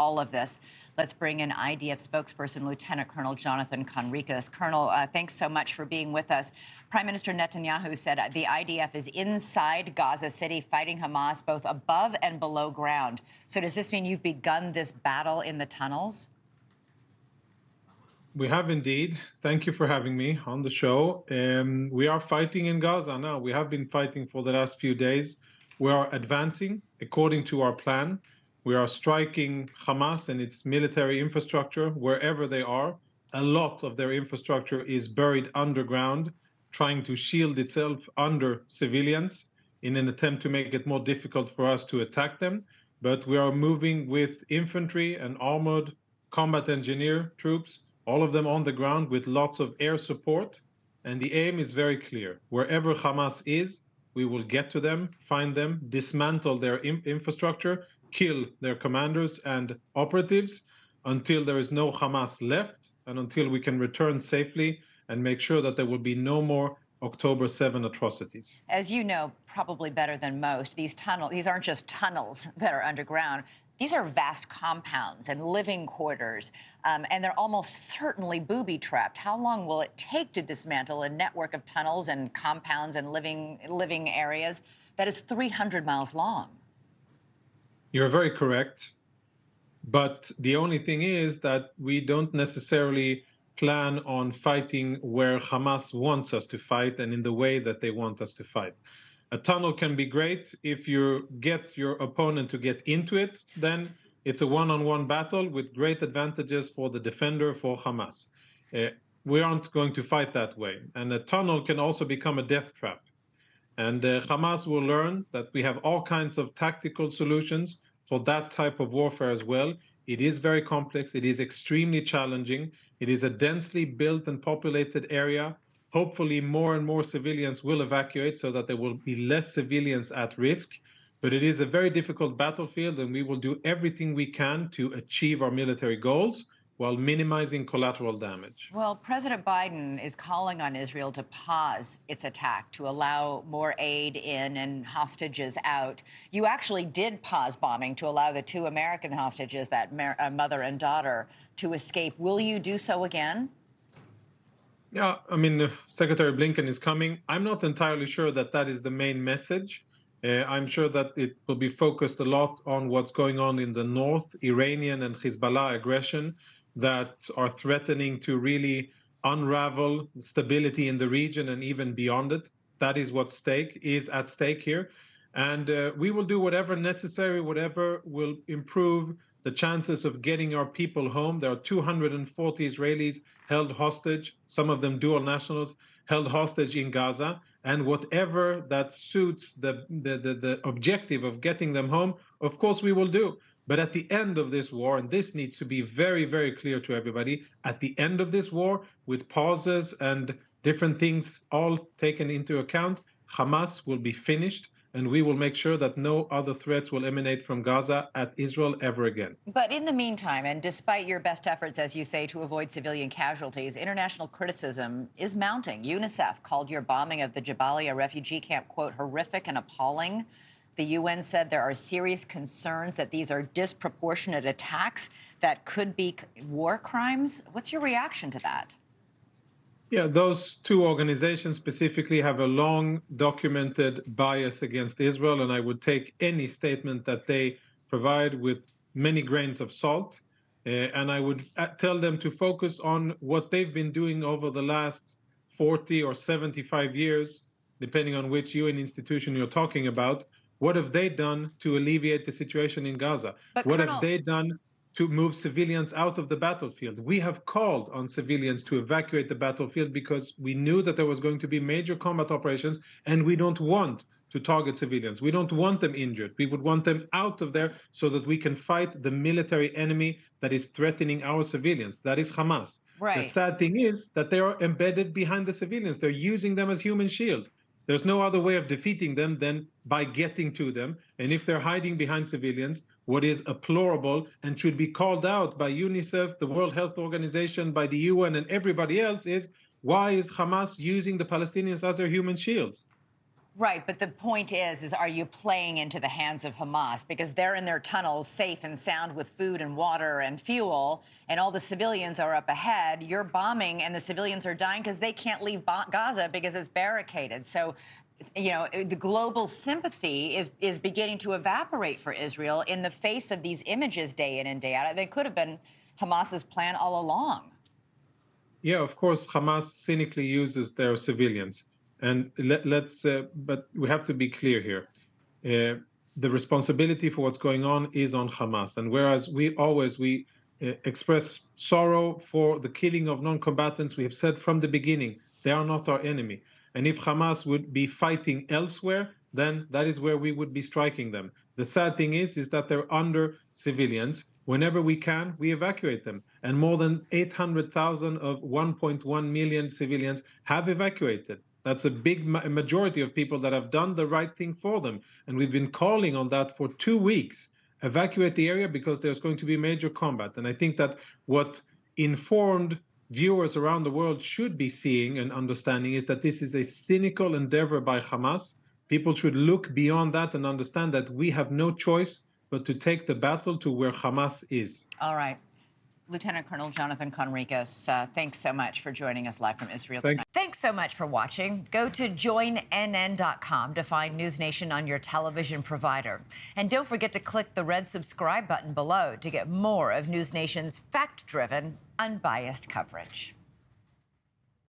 all of this. Let's bring in IDF spokesperson Lieutenant Colonel Johnathan Conricus. Colonel, thanks so much for being with us. Prime Minister Netanyahu said the IDF is inside Gaza City fighting Hamas both above and below ground. So does this mean you've begun this battle in the tunnels? We have indeed. Thank you for having me on the show. We are fighting in Gaza now. We have been fighting for the last few days. We are advancing according to our plan. We are striking Hamas and its military infrastructure wherever they are. A lot of their infrastructure is buried underground, trying to shield itself under civilians in an attempt to make it more difficult for us to attack them. But we are moving with infantry and armored combat engineer troops, all of them on the ground with lots of air support. And the aim is very clear. Wherever Hamas is, we will get to them, find them, dismantle their infrastructure, kill their commanders and operatives until there is no Hamas left and until we can return safely and make sure that there will be no more October 7 atrocities. As you know, probably better than most, these aren't just tunnels that are underground. These are vast compounds and living quarters, and they're almost certainly booby-trapped. How long will it take to dismantle a network of tunnels and compounds and living areas that is 300 miles long? You're very correct. But the only thing is that we don't necessarily plan on fighting where Hamas wants us to fight and in the way that they want us to fight. A tunnel can be great if you get your opponent to get into it, then it's a one-on-one battle with great advantages for the defender, for Hamas. We aren't going to fight that way. And a tunnel can also become a death trap. And Hamas will learn that we have all kinds of tactical solutions for that type of warfare as well. It is very complex. It is extremely challenging. It is a densely built and populated area. Hopefully, more and more civilians will evacuate so that there will be less civilians at risk. But it is a very difficult battlefield, and we will do everything we can to achieve our military goals while minimizing collateral damage. Well, President Biden is calling on Israel to pause its attack, to allow more aid in and hostages out. You actually did pause bombing to allow the 2 American hostages, that mother and daughter, to escape. Will you do so again? Yeah, I mean, Secretary Blinken is coming. I'm not entirely sure that that is the main message. I'm sure that it will be focused a lot on what's going on in the north, Iranian and Hezbollah aggression that are threatening to really unravel stability in the region and even beyond it. That is what is at stake here. And we will do whatever necessary, whatever will improve the chances of getting our people home. There are 240 Israelis held hostage, some of them dual nationals, held hostage in Gaza. And whatever that suits the objective of getting them home, of course we will do. But at the end of this war, and this needs to be very, very clear to everybody, at the end of this war, with pauses and different things all taken into account, Hamas will be finished, and we will make sure that no other threats will emanate from Gaza at Israel ever again. But in the meantime, and despite your best efforts, as you say, to avoid civilian casualties, international criticism is mounting. UNICEF called your bombing of the Jabalia refugee camp, quote, horrific and appalling. The UN said there are serious concerns that these are disproportionate attacks that could be war crimes. What's your reaction to that? Yeah, those 2 organizations specifically have a long documented bias against Israel, and I would take any statement that they provide with many grains of salt. And I would tell them to focus on what they've been doing over the last 40 or 75 years, depending on which UN institution you're talking about. What have they done to alleviate the situation in Gaza? But what Colonel, have they done to move civilians out of the battlefield? We have called on civilians to evacuate the battlefield because we knew that there was going to be major combat operations, and we don't want to target civilians. We don't want them injured. We would want them out of there so that we can fight the military enemy that is threatening our civilians. That is Hamas. Right. The sad thing is that they are embedded behind the civilians. They're using them as human shield. There's no other way of defeating them than by getting to them. And if they're hiding behind civilians, what is deplorable and should be called out by UNICEF, the World Health Organization, by the UN, and everybody else is, why is Hamas using the Palestinians as their human shields? Right, but the point is are you playing into the hands of Hamas? Because they're in their tunnels, safe and sound with food and water and fuel, and all the civilians are up ahead. You're bombing, and the civilians are dying because they can't leave Gaza because it's barricaded. So, you know, the global sympathy is beginning to evaporate for Israel in the face of these images day in and day out. They could have been Hamas's plan all along. Yeah, of course, Hamas cynically uses their civilians, and but we have to be clear here. The responsibility for what's going on is on Hamas, and whereas we express sorrow for the killing of non-combatants, we have said from the beginning they are not our enemy, and if Hamas would be fighting elsewhere, then that is where we would be striking them. The sad thing is that they're under civilians. Whenever we can, we evacuate them. And more than 800,000 of 1.1 million civilians have evacuated. That's a big majority of people that have done the right thing for them. And we've been calling on that for 2 weeks. Evacuate the area because there's going to be major combat. And I think that what informed viewers around the world should be seeing and understanding is that this is a cynical endeavor by Hamas. People should look beyond that and understand that we have no choice but to take the battle to where Hamas is. All right. Lieutenant Colonel Johnathan Conricus, thanks so much for joining us live from Israel tonight. Thanks so much for watching. Go to joinnn.com to find NewsNation on your television provider. And don't forget to click the red subscribe button below to get more of NewsNation's fact-driven, unbiased coverage.